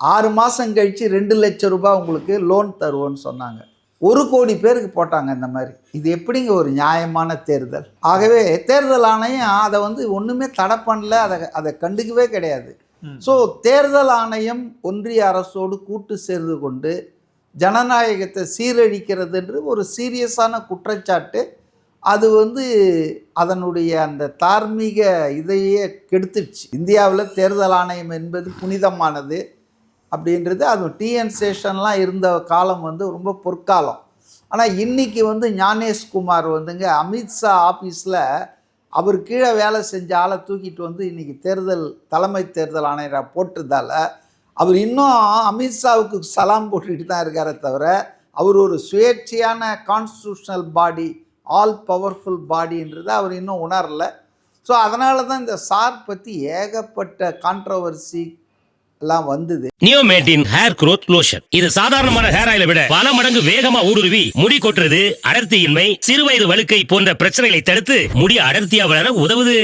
6 மாதம் கழித்து 2 லட்சம் ரூபாய் உங்களுக்கு லோன் தருவோன்னு சொன்னாங்க. 1 கோடி பேருக்கு போட்டாங்க இந்த மாதிரி. இது எப்படிங்க ஒரு நியாயமான தேர்தல்? ஆகவே தேர்தல் ஆணையம் அதை ஒன்றுமே தடை பண்ணல, அதை கண்டுக்கவே கிடையாது. ஸோ தேர்தல் ஆணையம் ஒன்றிய அரசோடு கூட்டு சேர்ந்து கொண்டு ஜனநாயகத்தை சீரழிக்கிறது என்று ஒரு சீரியஸான குற்றச்சாட்டு. அது அதனுடைய அந்த தார்மீக இதையே கெடுத்துடுச்சு. இந்தியாவில் தேர்தல் ஆணையம் என்பது புனிதமானது அப்படின்றது. அது டிஎன் சேஷன்லாம் இருந்த காலம் ரொம்ப பொற்காலம். ஆனால் இன்றைக்கி ஞானேஷ்குமார் அமித்ஷா ஆஃபீஸில் அவர் கீழே வேலை செஞ்ச ஆளை தூக்கிட்டு இன்றைக்கி தலைமை தேர்தல் ஆணையராக போட்டதால் அவர் இன்னும் அமித்ஷாவுக்கு சலாம் போட்டுக்கிட்டு தான் இருக்காரே தவிர, அவர் ஒரு சுயேட்சையான கான்ஸ்டியூஷனல் பாடி, ஆல் பவர்ஃபுல் பாடின்றதை அவர் இன்னும் உணரலை. ஸோ அதனால தான் இந்த சார் பற்றி ஏகப்பட்ட கான்ட்ரவர்சி எல்லாம் வந்தது. நியோமேட்டின் ஹேர் க்ரோத் லோஷன். இது சாதாரணமான ஹேர் ஆயிலை விட பல மடங்கு வேகமா ஊடுருவி முடி கொட்டுறது, அடர்த்தியின்மை, சிறுவயது வழுக்கை போன்ற பிரச்சனைகளை தடுத்து முடி அடர்த்தியா வளர உதவுது.